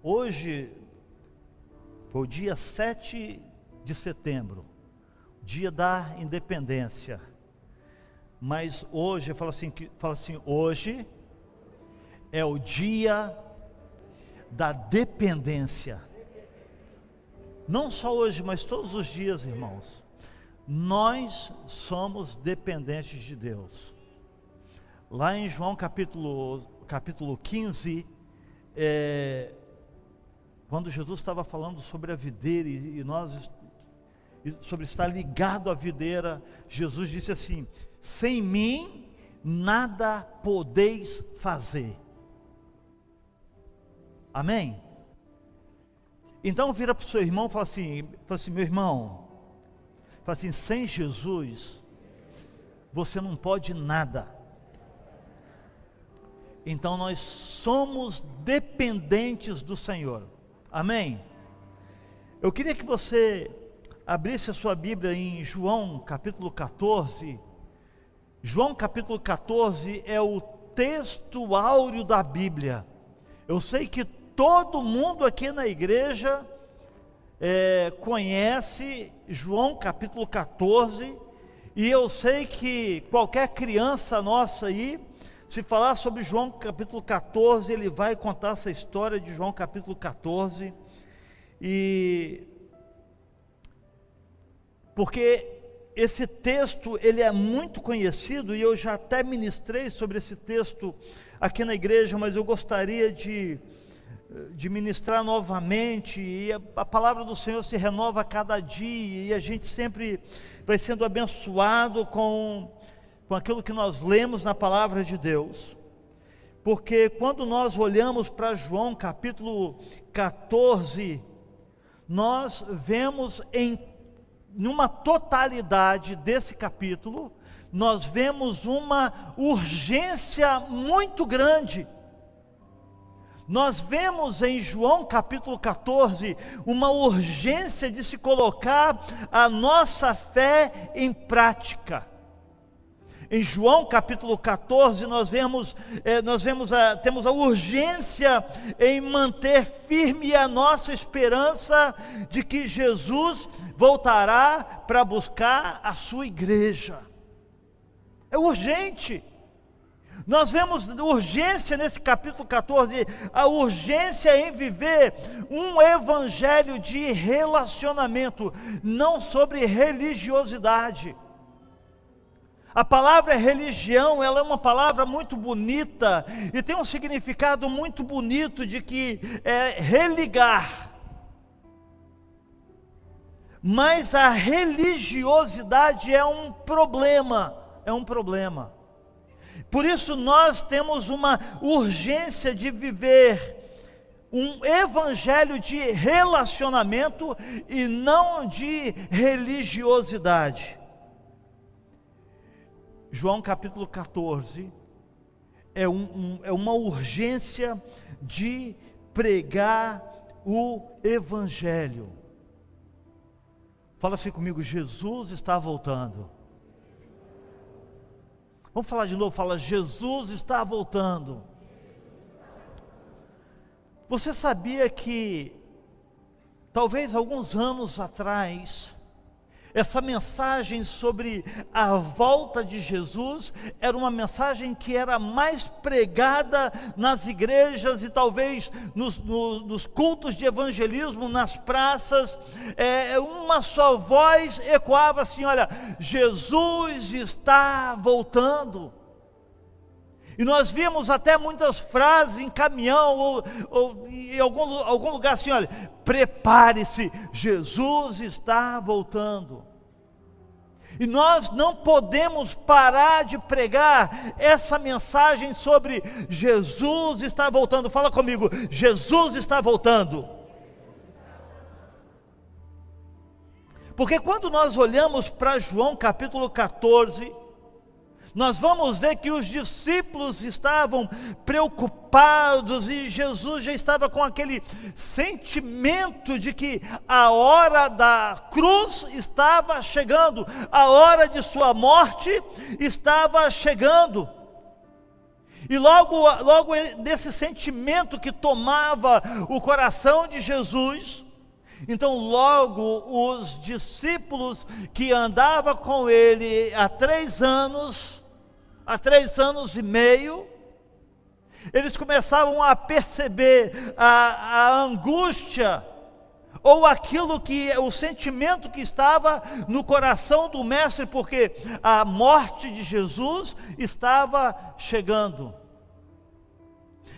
Hoje foi o dia 7 de setembro, dia da independência. Mas hoje, fala assim, hoje é o dia da dependência. Não só hoje, mas todos os dias, irmãos. Nós somos dependentes de Deus. Lá em João capítulo 15, quando Jesus estava falando sobre a videira sobre estar ligado à videira, Jesus disse assim: sem mim nada podeis fazer. Amém? Então vira para o seu irmão e fala assim, meu irmão, fala assim, sem Jesus você não pode nada. Então nós somos dependentes do Senhor. Amém? Eu queria que você abrisse a sua Bíblia em João capítulo 14. João capítulo 14 é o texto áureo da Bíblia. Eu sei que todo mundo aqui na igreja conhece João capítulo 14, e eu sei que qualquer criança nossa aí, se falar sobre João capítulo 14, ele vai contar essa história de João capítulo 14, porque esse texto ele é muito conhecido, e eu já até ministrei sobre esse texto aqui na igreja, mas eu gostaria de ministrar novamente, e a palavra do Senhor se renova a cada dia, e a gente sempre vai sendo abençoado com aquilo que nós lemos na palavra de Deus, porque quando nós olhamos para João capítulo 14, nós vemos numa totalidade desse capítulo, nós vemos uma urgência muito grande. Nós vemos em João capítulo 14 uma urgência de se colocar a nossa fé em prática. Em João capítulo 14 temos a urgência em manter firme a nossa esperança de que Jesus voltará para buscar a sua igreja. É urgente. Nós vemos urgência nesse capítulo 14, a urgência em viver um evangelho de relacionamento, não sobre religiosidade. A palavra religião, ela é uma palavra muito bonita, e tem um significado muito bonito de que é religar. Mas a religiosidade é um problema, Por isso nós temos uma urgência de viver um evangelho de relacionamento e não de religiosidade. João capítulo 14 é uma urgência de pregar o evangelho. Fala assim comigo: Jesus está voltando. Vamos falar de novo, fala: Jesus está voltando. Você sabia que, talvez alguns anos atrás, essa mensagem sobre a volta de Jesus era uma mensagem que era mais pregada nas igrejas e talvez nos cultos de evangelismo, nas praças, uma só voz ecoava assim: olha, Jesus está voltando. E nós vimos até muitas frases em caminhão ou em algum lugar assim: olha, prepare-se, Jesus está voltando. E nós não podemos parar de pregar essa mensagem sobre Jesus está voltando. Fala comigo: Jesus está voltando. Porque quando nós olhamos para João capítulo 14, nós vamos ver que os discípulos estavam preocupados, e Jesus já estava com aquele sentimento de que a hora da cruz estava chegando, a hora de sua morte estava chegando. E logo desse sentimento que tomava o coração de Jesus, então logo os discípulos que andavam com ele há 3 anos e meio, eles começavam a perceber a angústia, ou aquilo o sentimento que estava no coração do mestre, porque a morte de Jesus estava chegando.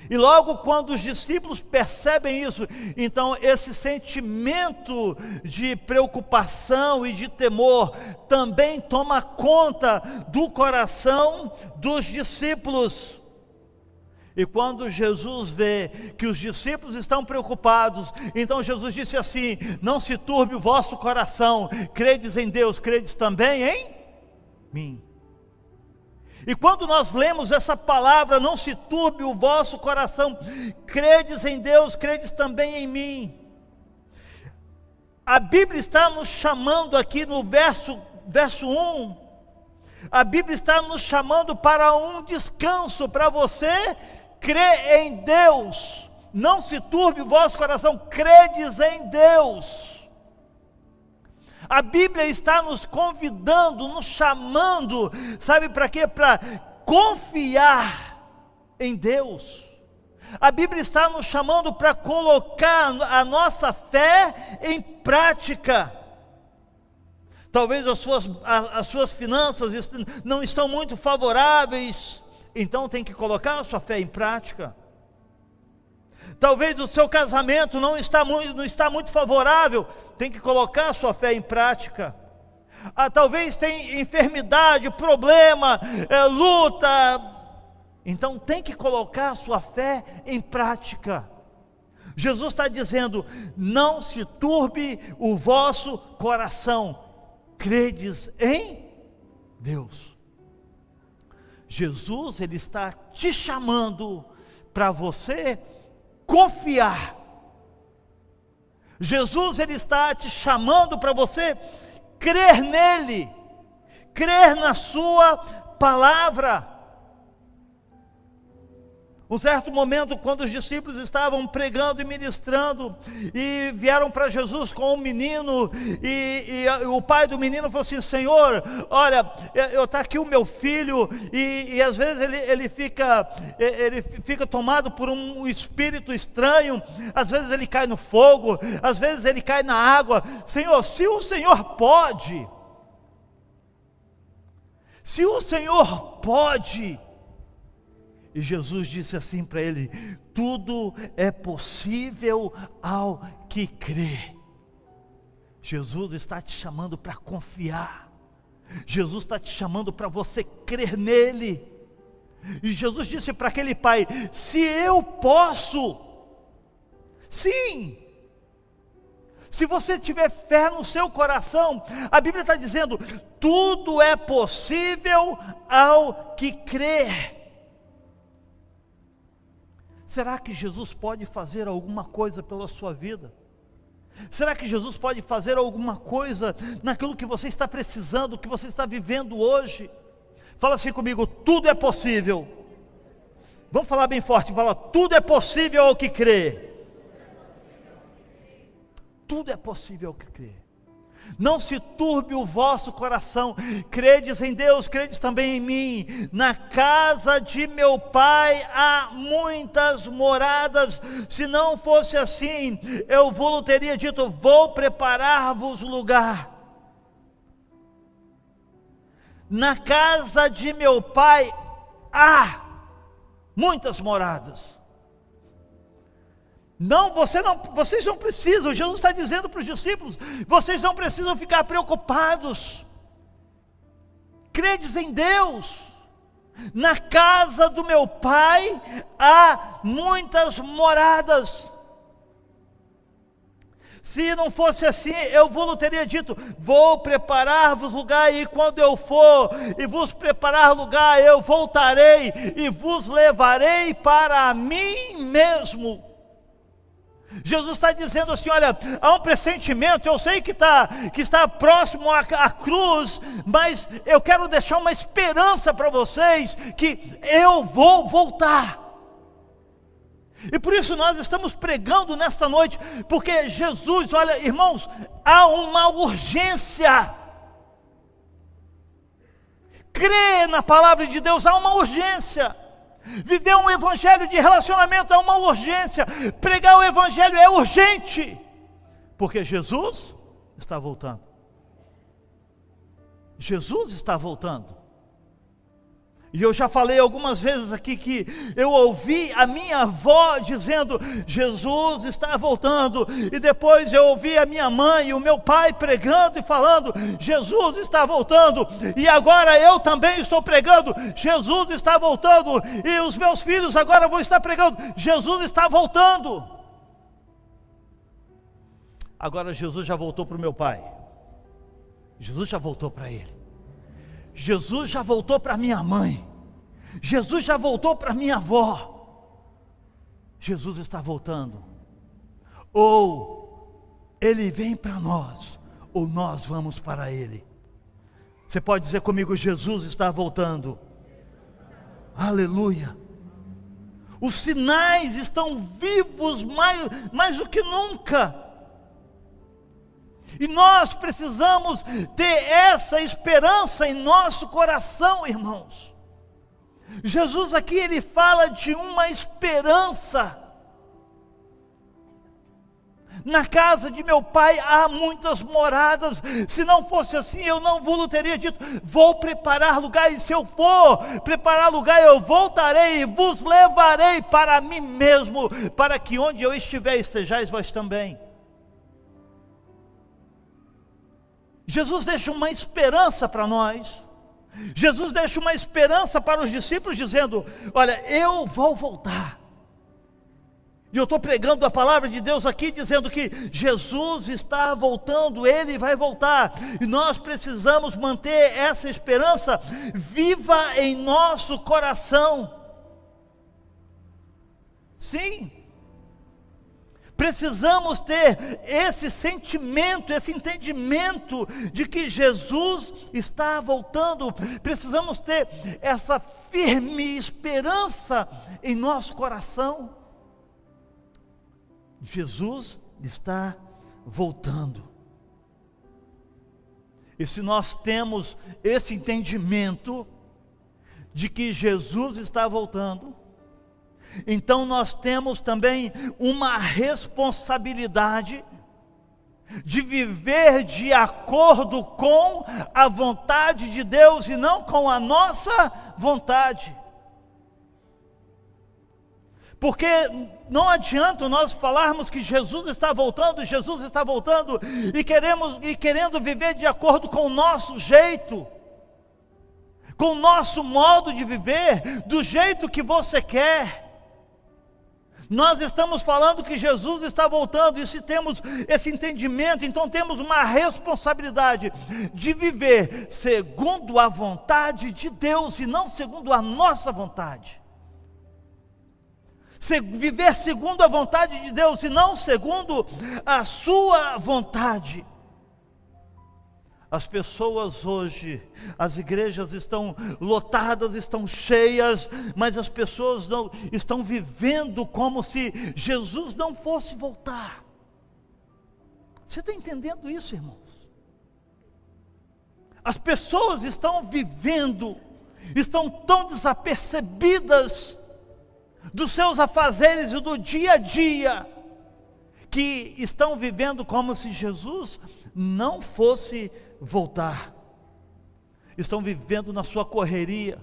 E logo quando os discípulos percebem isso, então esse sentimento de preocupação e de temor também toma conta do coração dos discípulos. E quando Jesus vê que os discípulos estão preocupados, então Jesus disse assim: não se turbe o vosso coração, credes em Deus, credes também em mim. E quando nós lemos essa palavra, não se turbe o vosso coração, credes em Deus, credes também em mim. A Bíblia está nos chamando aqui no verso 1, a Bíblia está nos chamando para um descanso, para você crer em Deus. Não se turbe o vosso coração, credes em Deus. A Bíblia está nos convidando, nos chamando, sabe para quê? Para confiar em Deus. A Bíblia está nos chamando para colocar a nossa fé em prática. Talvez as suas finanças não estão muito favoráveis, então tem que colocar a sua fé em prática. Talvez o seu casamento não está muito favorável, tem que colocar a sua fé em prática. Talvez tenha enfermidade, problema, luta, então tem que colocar a sua fé em prática. Jesus está dizendo: não se turbe o vosso coração, credes em Deus. Jesus, Ele está te chamando para você confiar. Jesus, Ele está te chamando para você crer nele, crer na sua palavra. Um certo momento, quando os discípulos estavam pregando e ministrando, e vieram para Jesus com um menino, e o pai do menino falou assim: Senhor, olha, está aqui o meu filho, e às vezes ele fica tomado por um espírito estranho, às vezes ele cai no fogo, às vezes ele cai na água. Senhor, se o Senhor pode, e Jesus disse assim para ele: tudo é possível ao que crê. Jesus está te chamando para confiar. Jesus está te chamando para você crer nele. E Jesus disse para aquele pai: se eu posso, sim. Se você tiver fé no seu coração, a Bíblia está dizendo: tudo é possível ao que crê. Será que Jesus pode fazer alguma coisa pela sua vida? Será que Jesus pode fazer alguma coisa naquilo que você está precisando, que você está vivendo hoje? Fala assim comigo: tudo é possível. Vamos falar bem forte, fala: tudo é possível ao que crê. Tudo é possível ao que crê. Não se turbe o vosso coração, credes em Deus, credes também em mim. Na casa de meu pai há muitas moradas, se não fosse assim, eu vos teria dito: vou preparar-vos lugar. Na casa de meu pai há muitas moradas. Vocês não precisam, Jesus está dizendo para os discípulos: vocês não precisam ficar preocupados, credes em Deus. Na casa do meu pai há muitas moradas. Se não fosse assim, eu vos teria dito: vou preparar-vos lugar, e quando eu for e vos preparar lugar, eu voltarei e vos levarei para mim mesmo. Jesus está dizendo assim: olha, há um pressentimento, eu sei que está próximo à cruz, mas eu quero deixar uma esperança para vocês, que eu vou voltar. E por isso nós estamos pregando nesta noite, porque Jesus, olha irmãos, há uma urgência. Crer na palavra de Deus, há uma urgência. Viver um evangelho de relacionamento é uma urgência. Pregar o evangelho é urgente, porque Jesus está voltando. Jesus está voltando. E eu já falei algumas vezes aqui que eu ouvi a minha avó dizendo: Jesus está voltando. E depois eu ouvi a minha mãe e o meu pai pregando e falando: Jesus está voltando. E agora eu também estou pregando: Jesus está voltando. E os meus filhos agora vão estar pregando: Jesus está voltando. Agora Jesus já voltou para o meu pai. Jesus já voltou para ele. Jesus já voltou para minha mãe. Jesus já voltou para minha avó. Jesus está voltando. Ou Ele vem para nós, ou nós vamos para Ele. Você pode dizer comigo: Jesus está voltando. Aleluia. Os sinais estão vivos mais do que nunca. E nós precisamos ter essa esperança em nosso coração, irmãos. Jesus aqui, ele fala de uma esperança. Na casa de meu pai há muitas moradas. Se não fosse assim, eu não vos teria dito: vou preparar lugar. E se eu for preparar lugar, eu voltarei e vos levarei para mim mesmo, para que onde eu estiver, estejais vós também. Jesus deixa uma esperança para nós. Jesus deixa uma esperança para os discípulos, dizendo: olha, eu vou voltar. E eu estou pregando a palavra de Deus aqui, dizendo que Jesus está voltando, Ele vai voltar. E nós precisamos manter essa esperança viva em nosso coração. Sim. Precisamos ter esse sentimento, esse entendimento de que Jesus está voltando. Precisamos ter essa firme esperança em nosso coração. Jesus está voltando. E se nós temos esse entendimento de que Jesus está voltando, então nós temos também uma responsabilidade de viver de acordo com a vontade de Deus e não com a nossa vontade. Porque não adianta nós falarmos que Jesus está voltando e querendo viver de acordo com o nosso jeito, com o nosso modo de viver, do jeito que você quer. Nós estamos falando que Jesus está voltando, e se temos esse entendimento, então temos uma responsabilidade de viver segundo a vontade de Deus e não segundo a nossa vontade. Viver segundo a vontade de Deus e não segundo a sua vontade. As pessoas hoje, as igrejas estão lotadas, estão cheias, mas as pessoas não estão vivendo como se Jesus não fosse voltar. Você está entendendo isso, irmãos? As pessoas estão vivendo, estão tão desapercebidas dos seus afazeres e do dia a dia, que estão vivendo como se Jesus não fosse voltar. Estão vivendo na sua correria,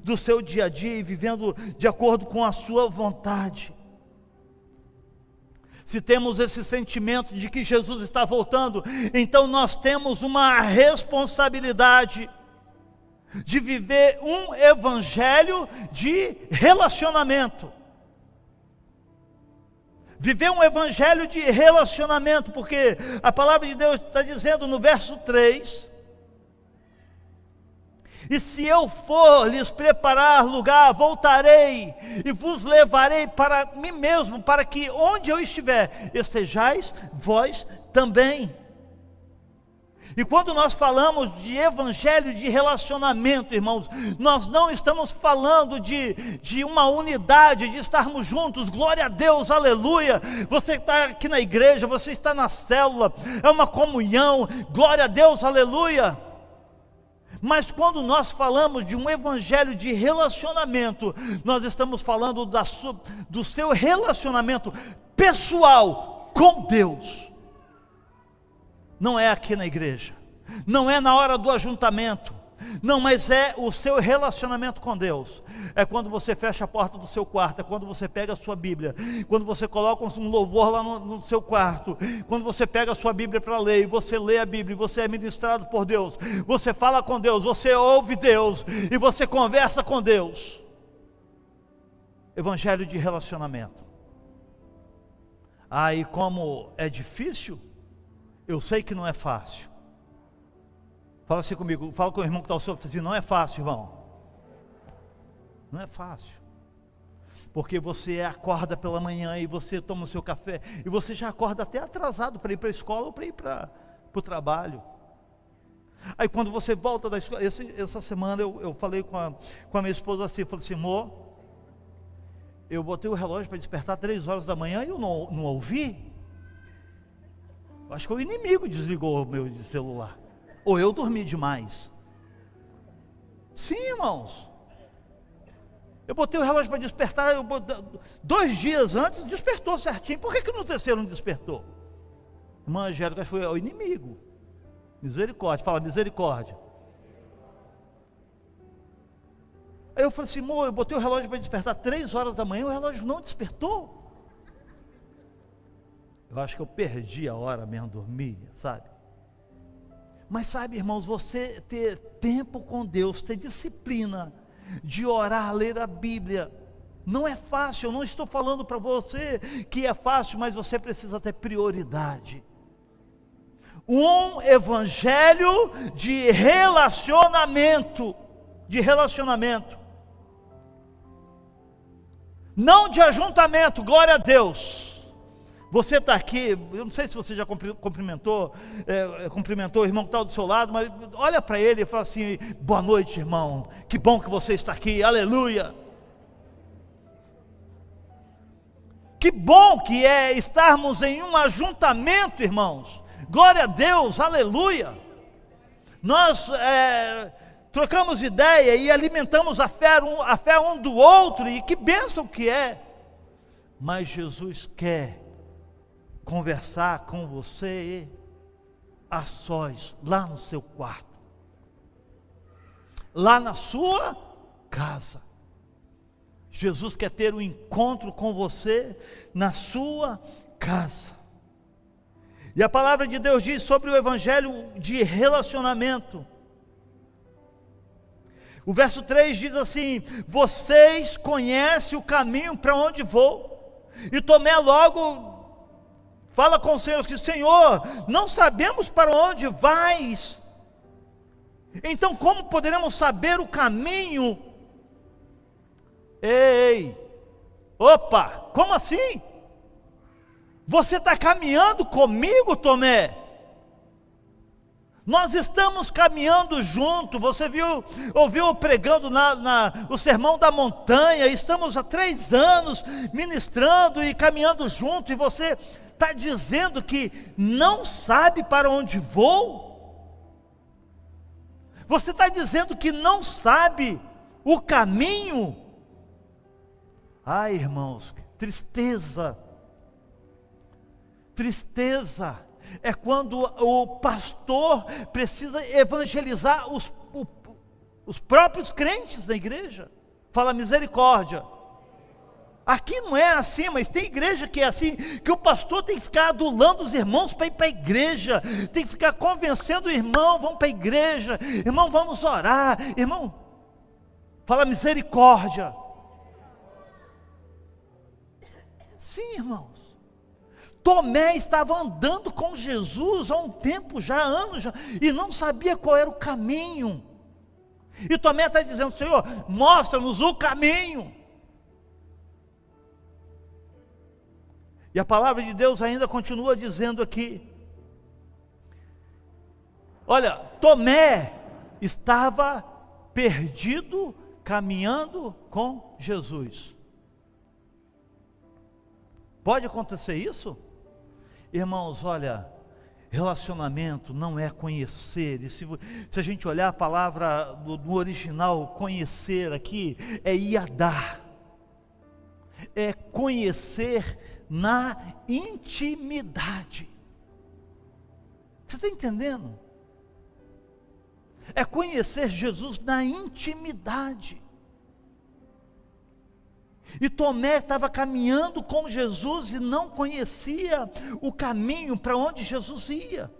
do seu dia a dia, e vivendo de acordo com a sua vontade. Se temos esse sentimento de que Jesus está voltando, então nós temos uma responsabilidade de viver um evangelho de relacionamento. Viver um evangelho de relacionamento, porque a palavra de Deus está dizendo no verso 3, E se eu for lhes preparar lugar, voltarei e vos levarei para mim mesmo, para que onde eu estiver, estejais vós também. E quando nós falamos de evangelho de relacionamento, irmãos, nós não estamos falando de uma unidade, de estarmos juntos, glória a Deus, aleluia. Você está aqui na igreja, você está na célula, é uma comunhão, glória a Deus, aleluia. Mas quando nós falamos de um evangelho de relacionamento, nós estamos falando do seu relacionamento pessoal com Deus. Não é aqui na igreja, não é na hora do ajuntamento, não, mas é o seu relacionamento com Deus. É quando você fecha a porta do seu quarto, é quando você pega a sua Bíblia, quando você coloca um louvor lá no seu quarto, quando você pega a sua Bíblia para ler, e você lê a Bíblia, e você é ministrado por Deus, você fala com Deus, você ouve Deus, e você conversa com Deus. Evangelho de relacionamento. E como é difícil, eu sei que não é fácil. Fala assim comigo, fala com o irmão que está ao seu lado, assim, não é fácil, irmão. Não é fácil. Porque você acorda pela manhã e você toma o seu café, e você já acorda até atrasado para ir para a escola ou para ir para o trabalho. Aí quando você volta da escola, essa semana eu falei com a minha esposa assim, falei assim, amor, eu botei o relógio para despertar 3 horas da manhã e eu não ouvi. Acho que o inimigo desligou o meu celular. Ou eu dormi demais. Sim, irmãos. Eu botei o relógio para despertar, 2 dias antes, despertou certinho. Por que no terceiro não despertou? Irmã Angélica, foi o inimigo. Misericórdia, fala misericórdia. Aí eu falei assim, amor, eu botei o relógio para despertar 3 horas da manhã, o relógio não despertou. Eu acho que eu perdi a hora mesmo, dormir, sabe? Mas sabe, irmãos, você ter tempo com Deus, ter disciplina de orar, ler a Bíblia, não é fácil. Eu não estou falando para você que é fácil, mas você precisa ter prioridade. Um evangelho de relacionamento, não de ajuntamento, glória a Deus. Você está aqui, eu não sei se você já cumprimentou o irmão que está do seu lado, mas olha para ele e fala assim, boa noite, irmão, que bom que você está aqui, aleluia. Que bom que é estarmos em um ajuntamento, irmãos, glória a Deus, aleluia. Nós trocamos ideia e alimentamos a fé um do outro, e que bênção que é. Mas Jesus quer conversar com você a sós, lá no seu quarto, lá na sua casa. Jesus quer ter um encontro com você na sua casa. E a palavra de Deus diz sobre o evangelho de relacionamento. O verso 3 diz assim: vocês conhecem o caminho para onde vou. E Tomé logo fala com o Senhor, que Senhor, não sabemos para onde vais, então como poderemos saber o caminho? Opa, como assim? Você está caminhando comigo, Tomé? Nós estamos caminhando junto. Você ouviu eu pregando o sermão da montanha. Estamos há 3 anos ministrando e caminhando junto, e você está dizendo que não sabe para onde vou? Você está dizendo que não sabe o caminho? Ai, irmãos, tristeza é quando o pastor precisa evangelizar os próprios crentes da igreja. Fala misericórdia. Aqui não é assim, mas tem igreja que é assim, que o pastor tem que ficar adulando os irmãos para ir para a igreja, tem que ficar convencendo o irmão, vamos para a igreja, irmão, vamos orar, irmão, fala misericórdia. Sim, irmãos, Tomé estava andando com Jesus há um tempo já, anos já, e não sabia qual era o caminho. E Tomé está dizendo: Senhor, mostra-nos o caminho. E a palavra de Deus ainda continua dizendo aqui: olha, Tomé estava perdido, caminhando com Jesus. Pode acontecer isso? Irmãos, olha, relacionamento não é conhecer. E se a gente olhar a palavra no original, conhecer aqui, é iadar. É conhecer na intimidade. Você está entendendo? É conhecer Jesus na intimidade. E Tomé estava caminhando com Jesus e não conhecia o caminho para onde Jesus ia.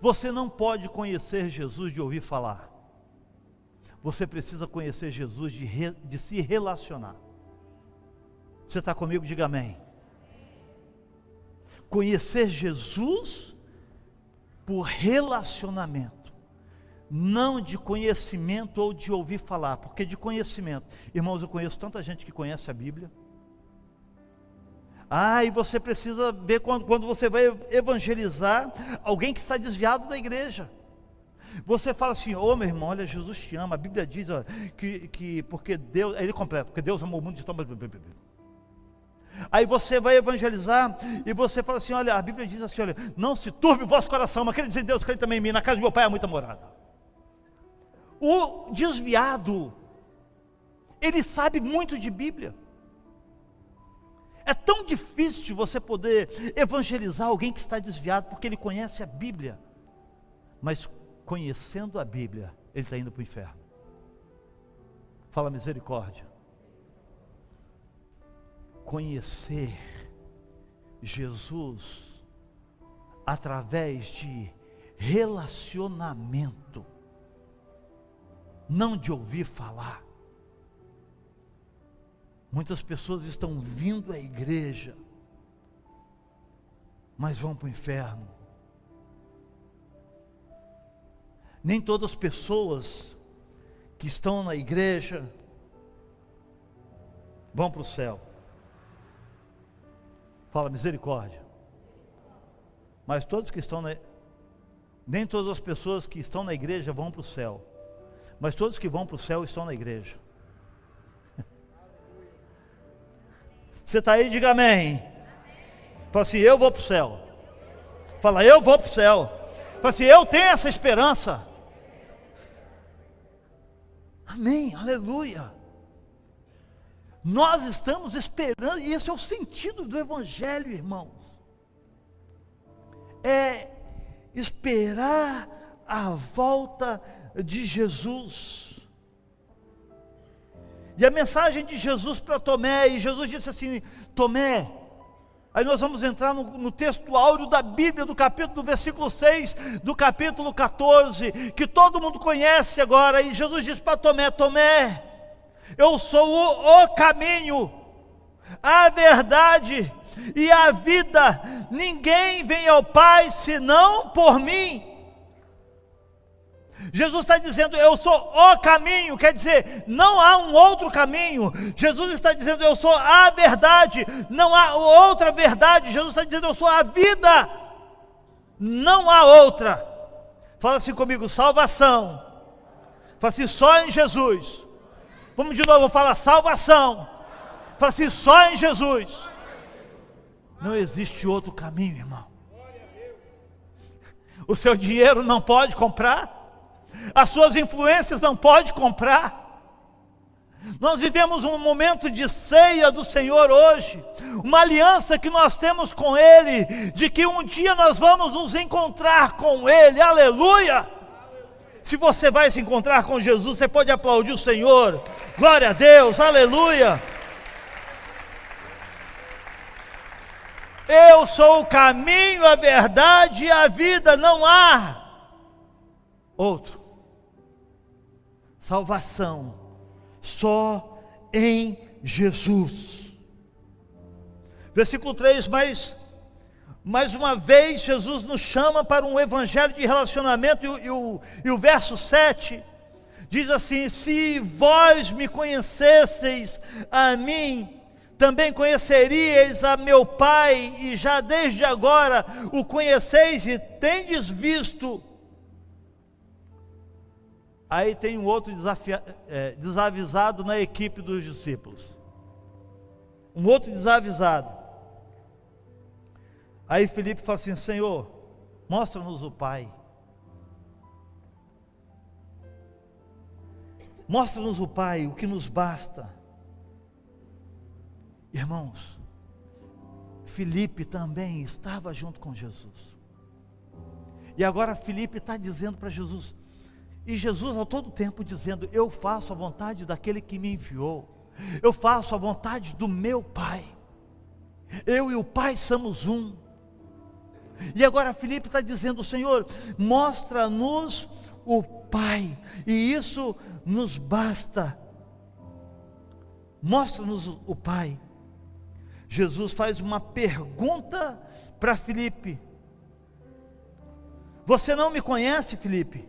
Você não pode conhecer Jesus de ouvir falar. Você precisa conhecer Jesus de se relacionar. Você está comigo? Diga amém. Conhecer Jesus por relacionamento, não de conhecimento ou de ouvir falar, porque de conhecimento, irmãos, eu conheço tanta gente que conhece a Bíblia. E você precisa ver quando você vai evangelizar alguém que está desviado da igreja. Você fala assim: ô meu irmão, olha, Jesus te ama. A Bíblia diz, olha, que porque Deus, aí ele completa, porque Deus amou o mundo de tal. Aí você vai evangelizar e você fala assim: olha, a Bíblia diz assim, olha, não se turbe o vosso coração, mas crede em Deus, crede também em mim, na casa do meu pai há muita morada. O desviado, ele sabe muito de Bíblia. É tão difícil você poder evangelizar alguém que está desviado, porque ele conhece a Bíblia, mas conhecendo a Bíblia, ele está indo para o inferno. Fala misericórdia. Conhecer Jesus através de relacionamento, não de ouvir falar. Muitas pessoas estão vindo à igreja, mas vão para o inferno. Nem todas as pessoas que estão na igreja vão para o céu. Fala misericórdia. Mas todos que estão nem todas as pessoas que estão na igreja vão para o céu, mas todos que vão para o céu estão na igreja. Você está aí? Diga amém. Fala assim: eu vou para o céu. Fala: eu vou para o céu. Fala assim: eu tenho essa esperança. Amém, aleluia. Nós estamos esperando, e esse é o sentido do Evangelho, irmãos. É esperar a volta de Jesus. E a mensagem de Jesus para Tomé, e Jesus disse assim: Tomé, aí nós vamos entrar no texto áureo da Bíblia, do versículo 6, do capítulo 14, que todo mundo conhece agora, e Jesus disse para Tomé: Tomé, eu sou o caminho, a verdade e a vida, ninguém vem ao Pai senão por mim. Jesus está dizendo: eu sou o caminho, quer dizer, não há um outro caminho. Jesus está dizendo: eu sou a verdade, não há outra verdade. Jesus está dizendo: eu sou a vida, não há outra. Fala assim comigo: salvação. Fala assim: só em Jesus. Vamos de novo, fala: salvação. Fala assim: só em Jesus. Não existe outro caminho, irmão. O seu dinheiro não pode comprar, as suas influências não podem comprar. Nós vivemos um momento de ceia do Senhor hoje, uma aliança que nós temos com Ele, de que um dia nós vamos nos encontrar com Ele, aleluia. Se você vai se encontrar com Jesus, você pode aplaudir o Senhor, glória a Deus, aleluia. Eu sou o caminho, a verdade e a vida, não há outro. Salvação só em Jesus. Versículo 3, mas Mais uma vez, Jesus nos chama para um evangelho de relacionamento, e o verso 7 diz assim: se vós me conhecesseis a mim, também conheceríeis a meu Pai, e já desde agora o conheceis e tendes visto. Aí tem um outro desavisado na equipe dos discípulos, um outro desavisado. Aí Filipe fala assim: Senhor, mostra-nos o Pai. Mostra-nos o Pai, o que nos basta. Irmãos, Filipe também estava junto com Jesus. E agora Filipe está dizendo para Jesus, e Jesus a todo tempo dizendo: eu faço a vontade daquele que me enviou, eu faço a vontade do meu Pai, eu e o Pai somos um. E agora Filipe está dizendo: Senhor, mostra-nos o Pai, e isso nos basta. Mostra-nos o Pai. Jesus faz uma pergunta para Filipe: você não me conhece, Filipe?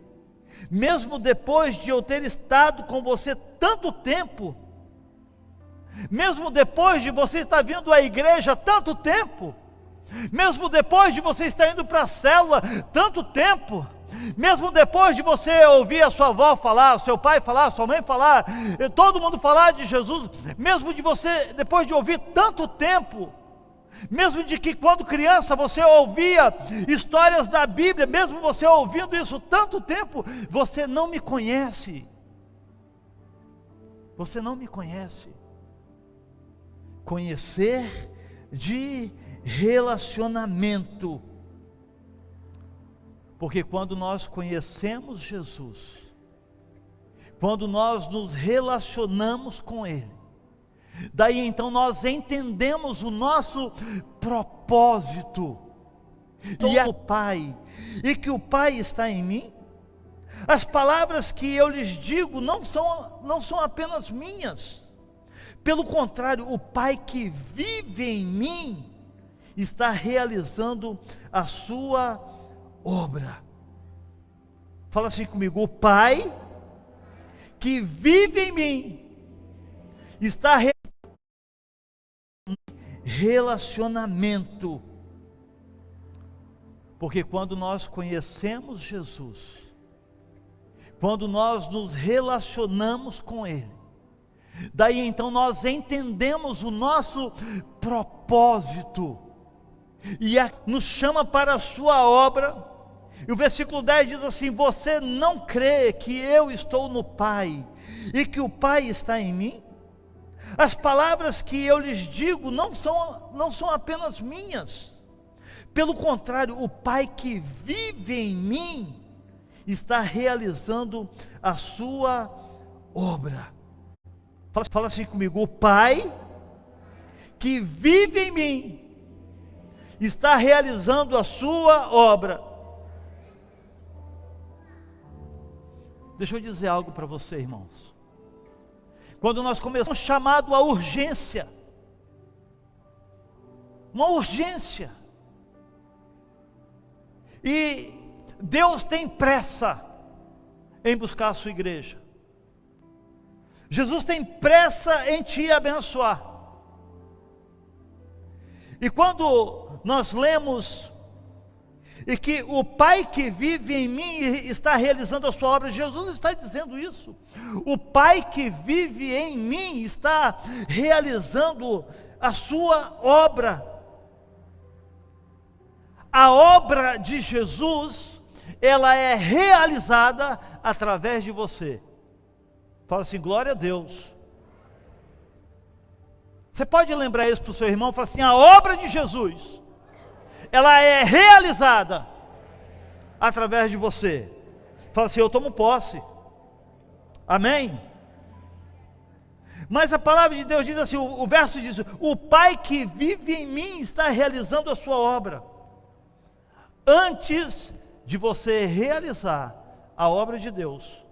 Mesmo depois de eu ter estado com você tanto tempo, mesmo depois de você estar vindo à igreja tanto tempo, mesmo depois de você estar indo para a célula tanto tempo, mesmo depois de você ouvir a sua avó falar, seu pai falar, sua mãe falar, todo mundo falar de Jesus, mesmo de você, depois de ouvir tanto tempo, mesmo de que quando criança você ouvia histórias da Bíblia, mesmo você ouvindo isso tanto tempo, você não me conhece. Você não me conhece. Conhecer de relacionamento. Porque quando nós conhecemos Jesus, quando nós nos relacionamos com Ele, daí então nós entendemos o nosso propósito, e é o Pai, e que o Pai está em mim. As palavras que eu lhes digo não são apenas minhas, pelo contrário, o Pai que vive em mim está realizando a sua obra. Fala assim comigo: o Pai que vive em mim está relacionamento. Porque quando nós conhecemos Jesus, quando nós nos relacionamos com Ele, daí então nós entendemos o nosso propósito, e nos chama para a sua obra. E o versículo 10 diz assim: você não crê que eu estou no Pai, e que o Pai está em mim? As palavras que eu lhes digo não são apenas minhas, pelo contrário, o Pai que vive em mim está realizando a sua obra. Fala assim comigo: o Pai que vive em mim está realizando a sua obra. Deixa eu dizer algo para você, irmãos. Quando nós começamos, chamado a urgência, uma urgência, e Deus tem pressa em buscar a sua igreja. Jesus tem pressa em te abençoar. E quando nós lemos, e que o Pai que vive em mim está realizando a sua obra, Jesus está dizendo isso. O Pai que vive em mim está realizando a sua obra. A obra de Jesus, ela é realizada através de você. Fala assim: glória a Deus. Você pode lembrar isso para o seu irmão? Fala assim: a obra de Jesus, ela é realizada através de você. Fala assim: eu tomo posse. Amém? Mas a palavra de Deus diz assim, o verso diz: o Pai que vive em mim está realizando a sua obra. Antes de você realizar a obra de Deus,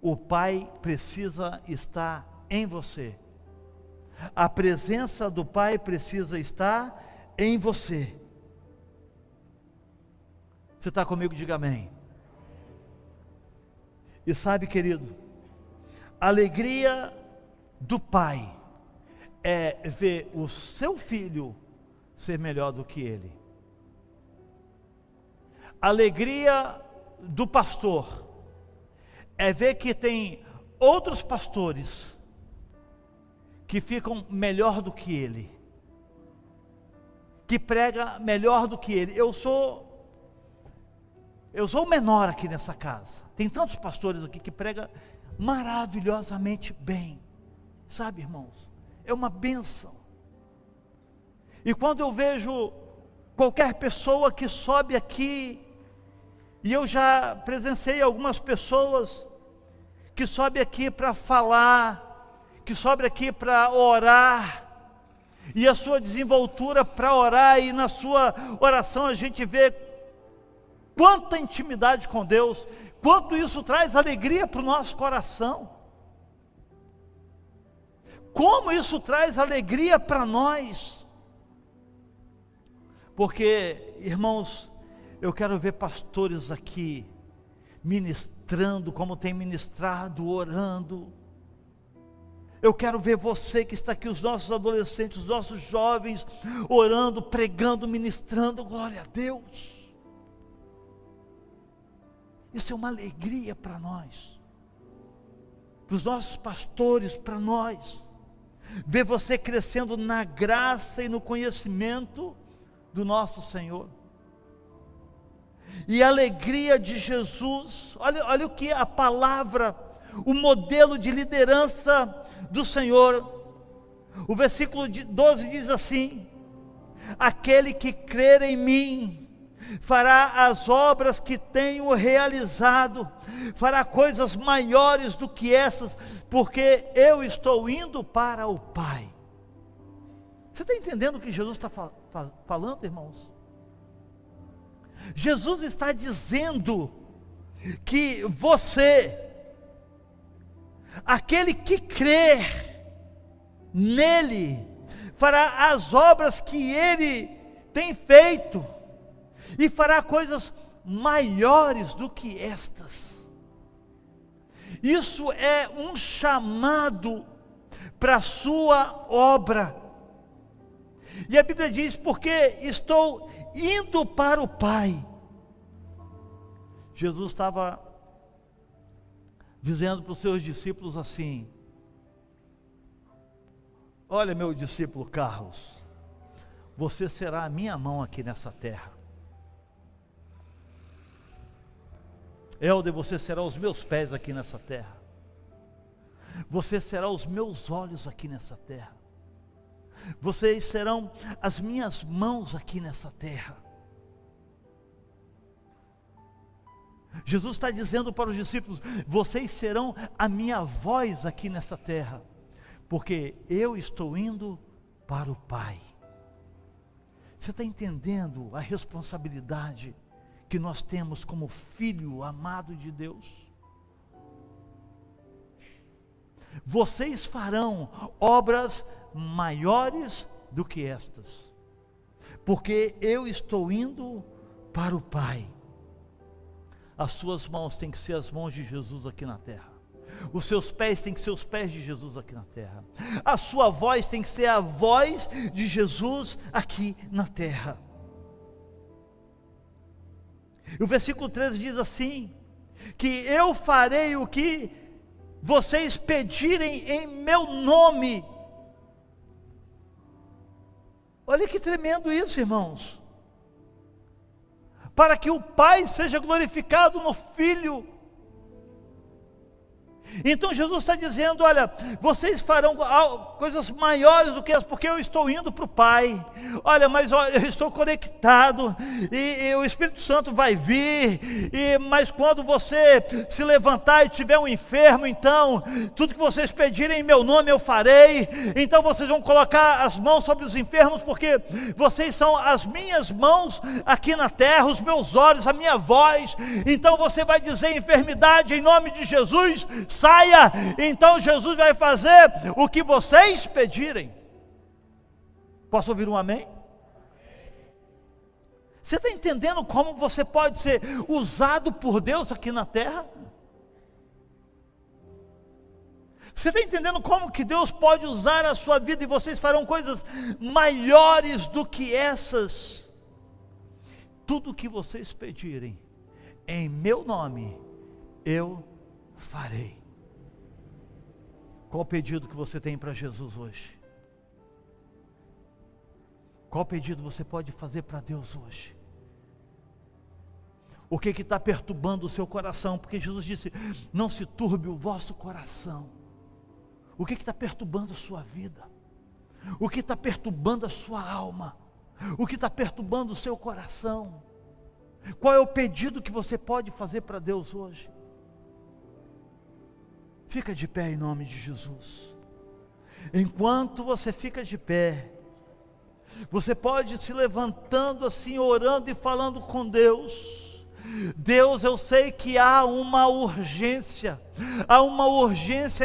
o Pai precisa estar em você. A presença do Pai precisa estar em você. Você está comigo? Diga amém. E sabe, querido, a alegria do pai é ver o seu filho ser melhor do que ele. A alegria do pastor é ver que tem outros pastores que ficam melhor do que ele, que prega melhor do que ele. Eu sou o menor aqui nessa casa. Tem tantos pastores aqui que pregam maravilhosamente bem, sabe, irmãos? É uma bênção. E quando eu vejo qualquer pessoa que sobe aqui, e eu já presenciei algumas pessoas que sobem aqui para falar, que sobem aqui para orar, e a sua desenvoltura para orar, e na sua oração a gente vê quanta intimidade com Deus, quanto isso traz alegria para o nosso coração, como isso traz alegria para nós, porque, irmãos, eu quero ver pastores aqui, ministrando como tem ministrado, orando. Eu quero ver você que está aqui, os nossos adolescentes, os nossos jovens, orando, pregando, ministrando, glória a Deus. Isso é uma alegria para nós, para os nossos pastores, para nós. Ver você crescendo na graça e no conhecimento do nosso Senhor. E a alegria de Jesus, olha o que a palavra, o modelo de liderança do Senhor. O versículo 12 diz assim: aquele que crer em mim, fará as obras que tenho realizado, fará coisas maiores do que essas, porque eu estou indo para o Pai. Você está entendendo o que Jesus está falando, irmãos? Jesus está dizendo que você, aquele que crer nele, fará as obras que ele tem feito, e fará coisas maiores do que estas. Isso é um chamado para a sua obra. E a Bíblia diz: porque estou indo para o Pai. Jesus estava dizendo para os seus discípulos assim: olha, meu discípulo Carlos, você será a minha mão aqui nessa terra. Helder, você será os meus pés aqui nessa terra. Você será os meus olhos aqui nessa terra. Vocês serão as minhas mãos aqui nessa terra. Jesus está dizendo para os discípulos: vocês serão a minha voz aqui nessa terra, porque eu estou indo para o Pai. Você está entendendo a responsabilidade que nós temos como filho amado de Deus? Vocês farão obras maiores do que estas, porque eu estou indo para o Pai. As suas mãos têm que ser as mãos de Jesus aqui na terra. Os seus pés têm que ser os pés de Jesus aqui na terra. A sua voz tem que ser a voz de Jesus aqui na terra. E o versículo 13 diz assim: que eu farei o que vocês pedirem em meu nome. Olha que tremendo isso, irmãos. Para que o Pai seja glorificado no Filho. Então Jesus está dizendo: olha, vocês farão coisas maiores do que as, porque eu estou indo para o Pai. Olha, mas olha, eu estou conectado, e o Espírito Santo vai vir, mas quando você se levantar e tiver um enfermo, então, tudo que vocês pedirem em meu nome eu farei. Então vocês vão colocar as mãos sobre os enfermos, porque vocês são as minhas mãos aqui na terra, os meus olhos, a minha voz. Então você vai dizer: enfermidade, em nome de Jesus, saia. Então Jesus vai fazer o que vocês pedirem. Posso ouvir um amém? Você está entendendo como você pode ser usado por Deus aqui na terra? Você está entendendo como que Deus pode usar a sua vida e vocês farão coisas maiores do que essas? Tudo o que vocês pedirem, em meu nome, eu farei. Qual o pedido que você tem para Jesus hoje? Qual pedido você pode fazer para Deus hoje? O que está perturbando o seu coração? Porque Jesus disse, não se turbe o vosso coração. O que está perturbando a sua vida? O que está perturbando a sua alma? O que está perturbando o seu coração? Qual é o pedido que você pode fazer para Deus hoje? Fica de pé em nome de Jesus. Enquanto você fica de pé, você pode ir se levantando assim, orando e falando com Deus. Deus, eu sei que há uma urgência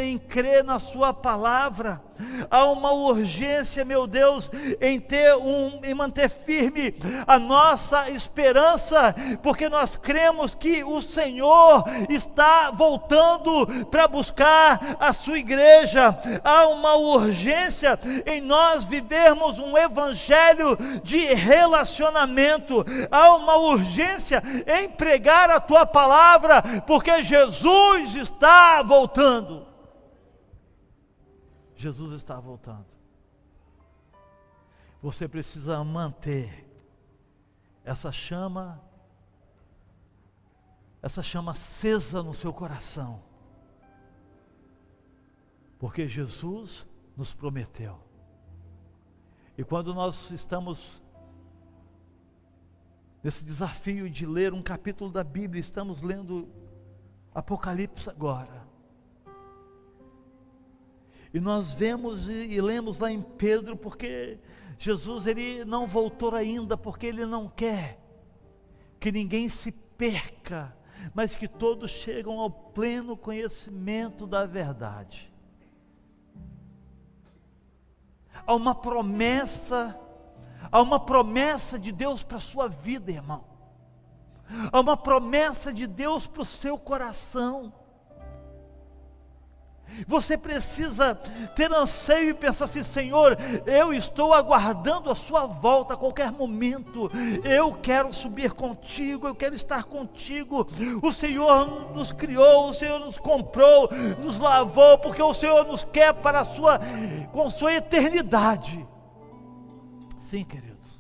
em crer na sua palavra, há uma urgência, meu Deus, em manter firme a nossa esperança, porque nós cremos que o Senhor está voltando para buscar a sua igreja. Há uma urgência em nós vivermos um evangelho de relacionamento, há uma urgência em pregar a tua palavra, porque Jesus está voltando. Jesus está voltando. Você precisa manter essa chama acesa no seu coração, porque Jesus nos prometeu. E quando nós estamos nesse desafio de ler um capítulo da Bíblia, estamos lendo Apocalipse agora, e nós vemos e lemos lá em Pedro, porque Jesus, ele não voltou ainda, porque ele não quer que ninguém se perca, mas que todos chegam ao pleno conhecimento da verdade. Há uma promessa de Deus para a sua vida, irmão. Há uma promessa de Deus para o seu coração. Você precisa ter anseio e pensar assim: Senhor, eu estou aguardando a sua volta a qualquer momento, eu quero subir contigo, eu quero estar contigo. O Senhor nos criou, o Senhor nos comprou, nos lavou, porque o Senhor nos quer para com sua eternidade. Sim, queridos,